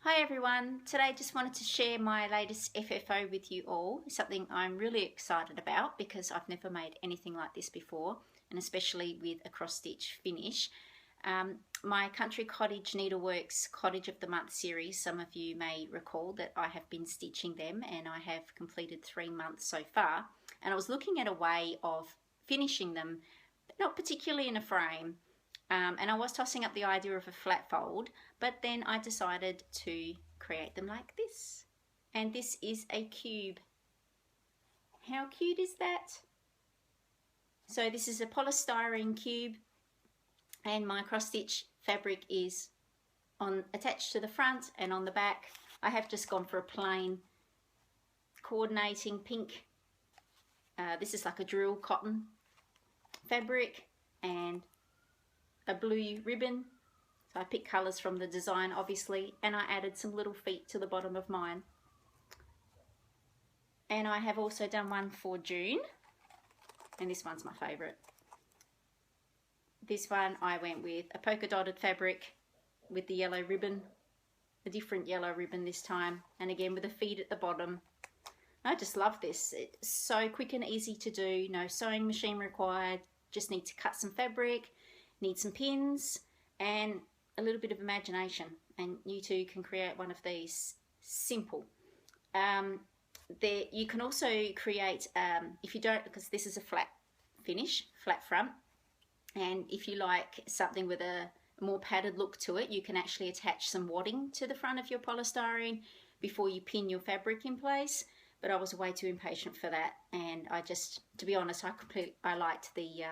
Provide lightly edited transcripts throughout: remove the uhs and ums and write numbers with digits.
Hi everyone, today I just wanted to share my latest FFO with you all, something I'm really excited about because I've never made anything like this before, and especially with a cross stitch finish. My Country Cottage Needleworks Cottage of the Month series, some of you may recall that I have been stitching them and I have completed 3 months so far, and I was looking at a way of finishing them, but not particularly in a frame. And I was tossing up the idea of a flat fold, but then I decided to create them like this. And this is a cube. How cute is that? So this is a polystyrene cube, and my cross stitch fabric is attached to the front, and on the back I have just gone for a plain coordinating pink. This is like a drill cotton fabric and a blue ribbon. So I picked colours from the design obviously, and I added some little feet to the bottom of mine. And I have also done one for June, and this one's my favourite. This one I went with a polka dotted fabric with the yellow ribbon, a different yellow ribbon this time, and again with the feet at the bottom. I just love this. It's so quick and easy to do, no sewing machine required, just need to cut some fabric, need some pins and a little bit of imagination, and you too can create one of these. Simple. You can also create, if you don't, because this is a flat finish, flat front, and if you like something with a more padded look to it, you can actually attach some wadding to the front of your polystyrene before you pin your fabric in place. But I was way too impatient for that, and I just, to be honest, I liked the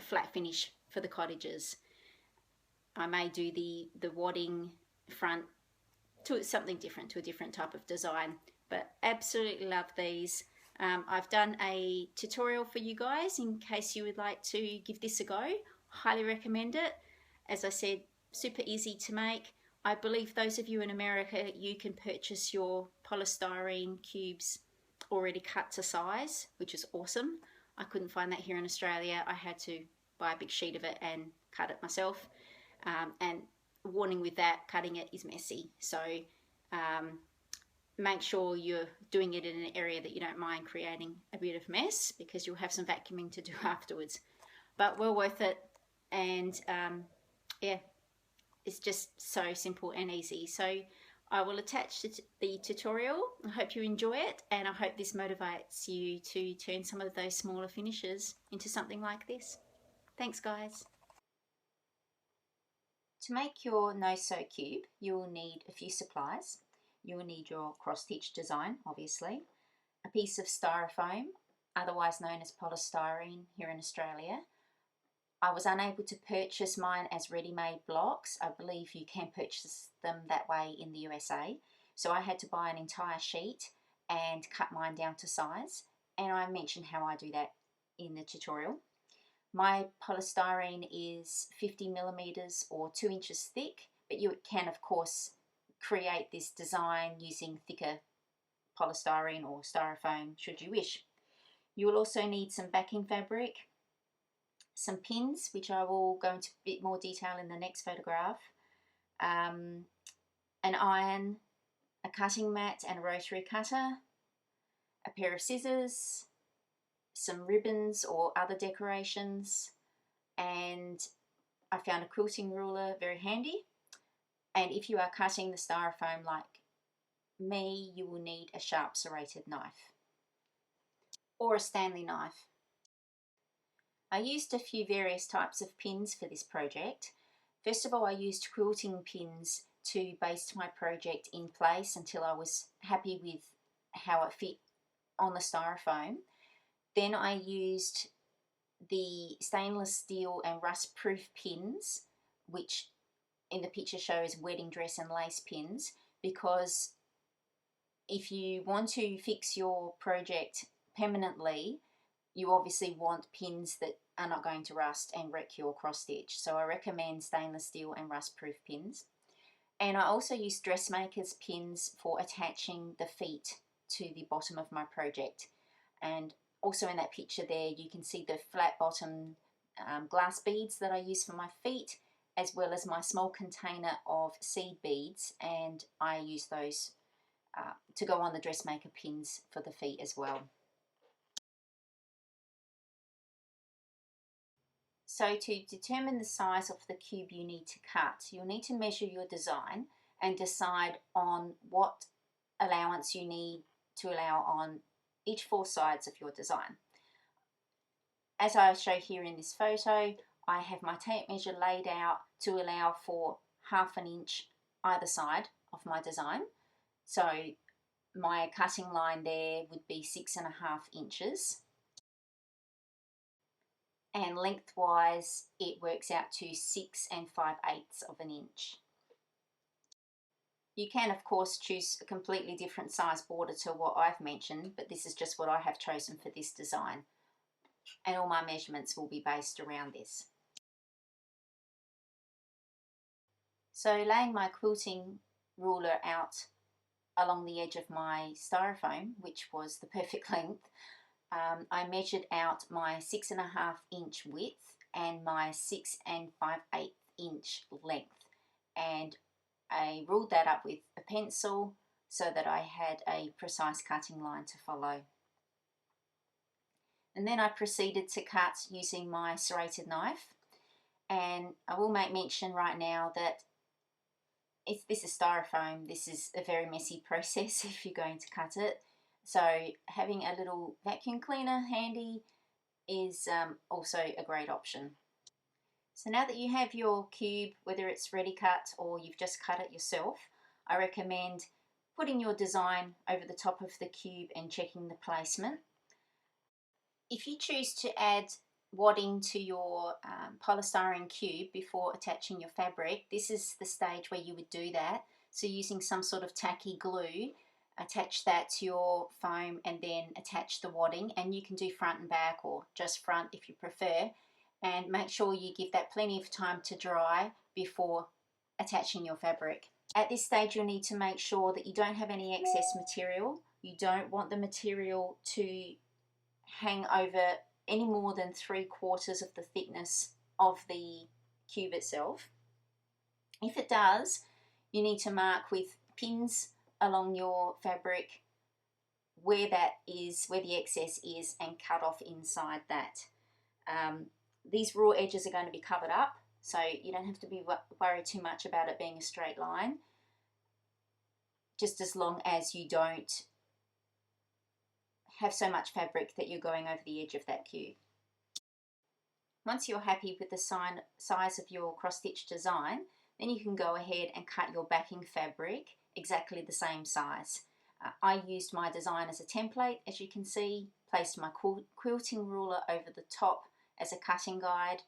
flat finish for the cottages. I may do the wadding front to something different, to a different type of design, but absolutely love these. I've done a tutorial for you guys in case you would like to give this a go. Highly recommend it. As I said, super easy to make. I believe those of you in America, you can purchase your polystyrene cubes already cut to size, which is awesome. I couldn't find that here in Australia. I had to buy a big sheet of it and cut it myself. And warning with that, cutting it is messy. So make sure you're doing it in an area that you don't mind creating a bit of mess, because you'll have some vacuuming to do afterwards. But well worth it, and yeah, it's just so simple and easy. So I will attach the tutorial. I hope you enjoy it, and I hope this motivates you to turn some of those smaller finishes into something like this. Thanks guys. To make your no-sew cube, you will need a few supplies. You will need your cross-stitch design, obviously, a piece of styrofoam, otherwise known as polystyrene here in Australia. I was unable to purchase mine as ready-made blocks. I believe you can purchase them that way in the USA. So I had to buy an entire sheet and cut mine down to size, and I mentioned how I do that in the tutorial. My polystyrene is 50 millimeters or 2 inches thick, but you can of course create this design using thicker polystyrene or styrofoam should you wish. You will also need some backing fabric, some pins, which I will go into a bit more detail in the next photograph, an iron, a cutting mat and a rotary cutter, a pair of scissors, some ribbons or other decorations, and I found a quilting ruler very handy. And if you are cutting the styrofoam like me, you will need a sharp serrated knife or a Stanley knife. I used a few various types of pins for this project. First of all, I used quilting pins to baste my project in place until I was happy with how it fit on the styrofoam. Then I used the stainless steel and rust proof pins, which in the picture shows wedding dress and lace pins, because if you want to fix your project permanently, you obviously want pins that are not going to rust and wreck your cross stitch. So I recommend stainless steel and rust proof pins. And I also use dressmaker's pins for attaching the feet to the bottom of my project. And also in that picture there, you can see the flat bottom glass beads that I use for my feet, as well as my small container of seed beads, and I use those to go on the dressmaker pins for the feet as well. So to determine the size of the cube you need to cut, you'll need to measure your design and decide on what allowance you need to allow on each 4 sides of your design. As I show here in this photo, I have my tape measure laid out to allow for 1/2 inch either side of my design. So my cutting line there would be 6.5 inches. And lengthwise it works out to 6 5/8 of an inch. You can of course choose a completely different size border to what I've mentioned, but this is just what I have chosen for this design, and all my measurements will be based around this. So laying my quilting ruler out along the edge of my styrofoam, which was the perfect length, I measured out my 6.5 inch width and my 6 5/8 inch length, and I ruled that up with a pencil so that I had a precise cutting line to follow. And then I proceeded to cut using my serrated knife, and I will make mention right now that if this is styrofoam, this is a very messy process if you're going to cut it. So having a little vacuum cleaner handy is also a great option. So now that you have your cube, whether it's ready cut or you've just cut it yourself, I recommend putting your design over the top of the cube and checking the placement. If you choose to add wadding to your polystyrene cube before attaching your fabric, this is the stage where you would do that. So using some sort of tacky glue, attach that to your foam and then attach the wadding, and you can do front and back or just front if you prefer, and make sure you give that plenty of time to dry before attaching your fabric. At this stage you'll need to make sure that you don't have any excess material. You don't want the material to hang over any more than 3/4 of the thickness of the cube itself. If it does, you need to mark with pins along your fabric where that is, where the excess is, and cut off inside that. These raw edges are going to be covered up, so you don't have to be worried too much about it being a straight line, just as long as you don't have so much fabric that you're going over the edge of that cube. Once you're happy with the size of your cross-stitch design, then you can go ahead and cut your backing fabric exactly the same size. I used my design as a template, as you can see, placed my quilting ruler over the top as a cutting guide.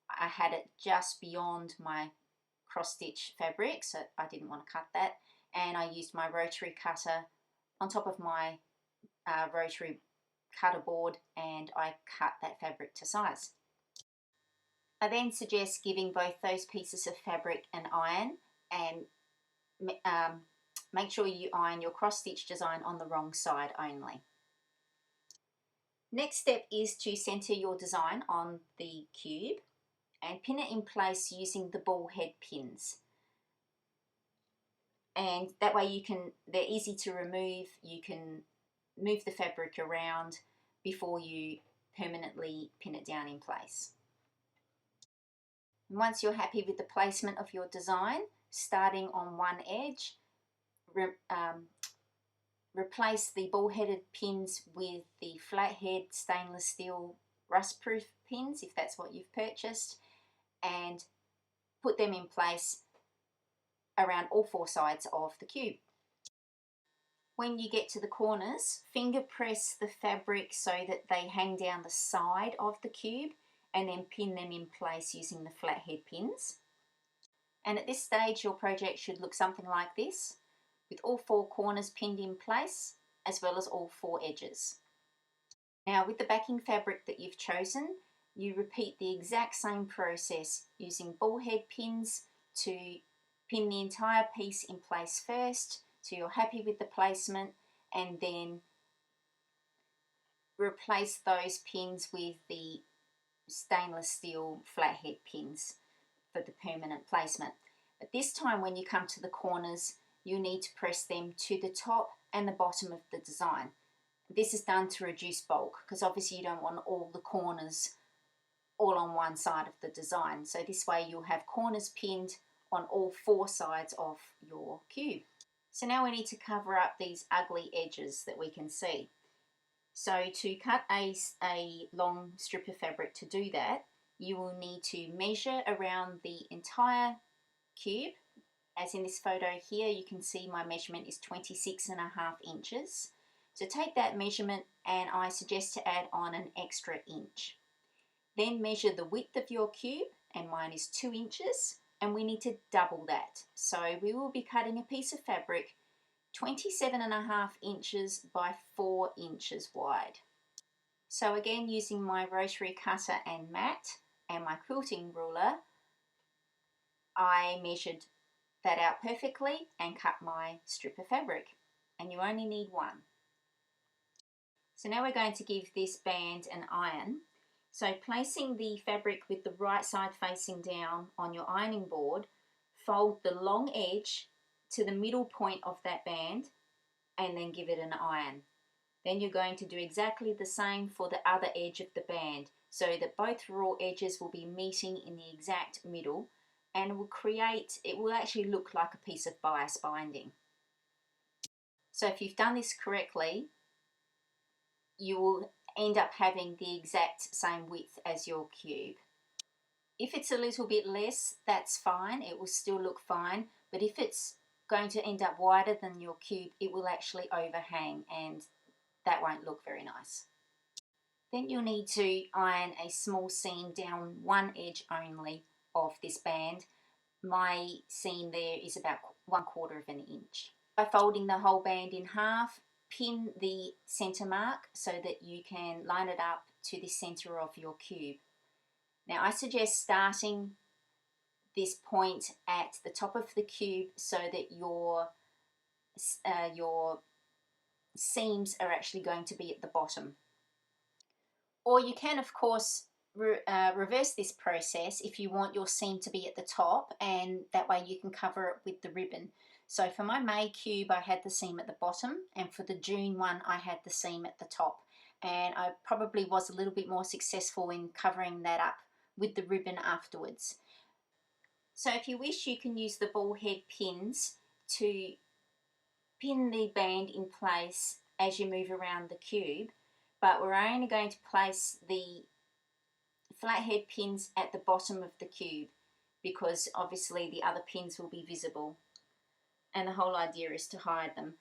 I had it just beyond my cross-stitch fabric, so I didn't want to cut that, and I used my rotary cutter on top of my rotary cutter board, and I cut that fabric to size. I then suggest giving both those pieces of fabric an iron, and make sure you iron your cross-stitch design on the wrong side only. Next step is to center your design on the cube and pin it in place using the ball head pins. And that way they're easy to remove. You can move the fabric around before you permanently pin it down in place. And once you're happy with the placement of your design, starting on one edge, replace the ball-headed pins with the flathead stainless steel rust-proof pins, if that's what you've purchased, and put them in place around all 4 sides of the cube. When you get to the corners, finger press the fabric so that they hang down the side of the cube, and then pin them in place using the flathead pins. And at this stage your project should look something like this, with all 4 corners pinned in place as well as all 4 edges. Now with the backing fabric that you've chosen, you repeat the exact same process using ball head pins to pin the entire piece in place first till you're happy with the placement, and then replace those pins with the stainless steel flathead pins for the permanent placement. But this time when you come to the corners, you need to press them to the top and the bottom of the design. This is done to reduce bulk, because obviously you don't want all the corners all on one side of the design. So this way you'll have corners pinned on all 4 sides of your cube. So now we need to cover up these ugly edges that we can see. So to cut a long strip of fabric, to do that, you will need to measure around the entire cube. As in this photo here, you can see my measurement is 26.5 inches. So take that measurement, and I suggest to add on an extra inch. Then measure the width of your cube, and mine is 2 inches, and we need to double that. So we will be cutting a piece of fabric 27.5 inches by 4 inches wide. So again, using my rotary cutter and mat and my quilting ruler, I measured that out perfectly and cut my strip of fabric, and you only need 1. So now we're going to give this band an iron. So placing the fabric with the right side facing down on your ironing board, fold the long edge to the middle point of that band and then give it an iron. Then you're going to do exactly the same for the other edge of the band, so that both raw edges will be meeting in the exact middle, and it will actually look like a piece of bias binding. So if you've done this correctly, you will end up having the exact same width as your cube. If it's a little bit less, that's fine, it will still look fine, but if it's going to end up wider than your cube, it will actually overhang, and that won't look very nice. Then you'll need to iron a small seam down one edge only of this band. My seam there is about 1/4 of an inch. By folding the whole band in half, pin the center mark so that you can line it up to the center of your cube. Now I suggest starting this point at the top of the cube so that your seams are actually going to be at the bottom. Or you can of course reverse this process if you want your seam to be at the top, and that way you can cover it with the ribbon. So for my May cube I had the seam at the bottom, and for the June one I had the seam at the top, and I probably was a little bit more successful in covering that up with the ribbon afterwards. So if you wish, you can use the ball head pins to pin the band in place as you move around the cube, but we're only going to place the flathead pins at the bottom of the cube because obviously the other pins will be visible, and the whole idea is to hide them.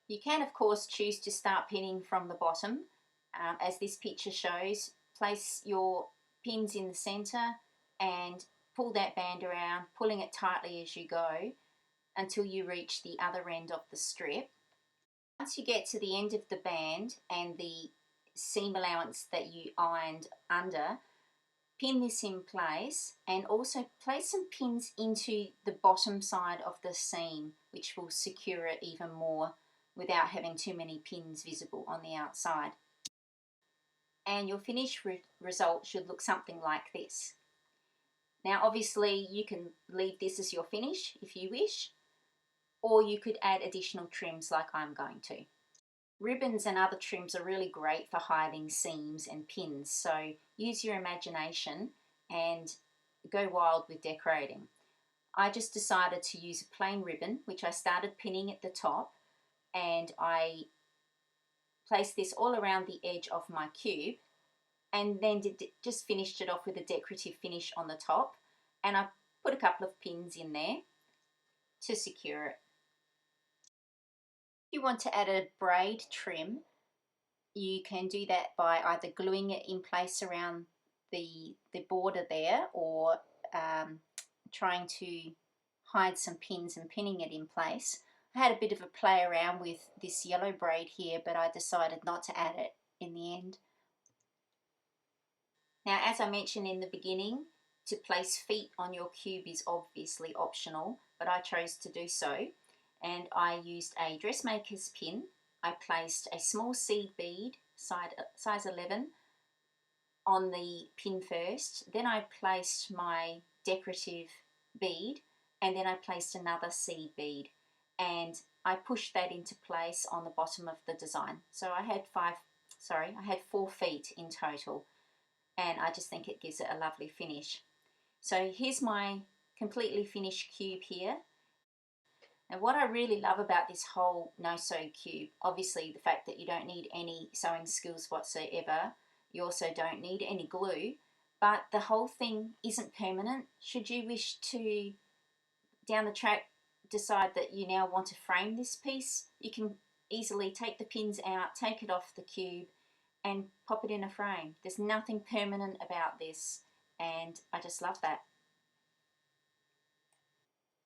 You can of course choose to start pinning from the bottom, as this picture shows. Place your pins in the center and pull that band around, pulling it tightly as you go until you reach the other end of the strip. Once you get to the end of the band and the seam allowance that you ironed under, pin this in place, and also place some pins into the bottom side of the seam, which will secure it even more without having too many pins visible on the outside. And your finished result should look something like this. Now obviously you can leave this as your finish if you wish, or you could add additional trims like I'm going to. Ribbons and other trims are really great for hiding seams and pins, so use your imagination and go wild with decorating. I just decided to use a plain ribbon, which I started pinning at the top, and I placed this all around the edge of my cube, and then just finished it off with a decorative finish on the top, and I put a couple of pins in there to secure it. If you want to add a braid trim, you can do that by either gluing it in place around the border there, or trying to hide some pins and pinning it in place. I had a bit of a play around with this yellow braid here, but I decided not to add it in the end. Now, as I mentioned in the beginning, to place feet on your cube is obviously optional, but I chose to do so, and I used a dressmaker's pin. I placed a small seed bead, size 11, on the pin first. Then I placed my decorative bead, and then I placed another seed bead, and I pushed that into place on the bottom of the design. So I had 4 feet in total, and I just think it gives it a lovely finish. So here's my completely finished cube here. And what I really love about this whole no-sew cube, obviously the fact that you don't need any sewing skills whatsoever, you also don't need any glue, but the whole thing isn't permanent. Should you wish to, down the track, decide that you now want to frame this piece, you can easily take the pins out, take it off the cube, and pop it in a frame. There's nothing permanent about this, and I just love that.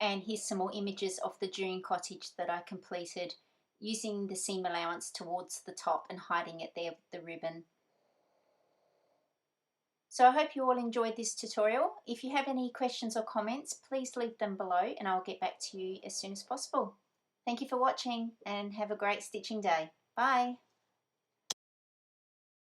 And here's some more images of the June cottage that I completed using the seam allowance towards the top and hiding it there with the ribbon. So I hope you all enjoyed this tutorial. If you have any questions or comments, please leave them below and I'll get back to you as soon as possible. Thank you for watching and have a great stitching day. Bye.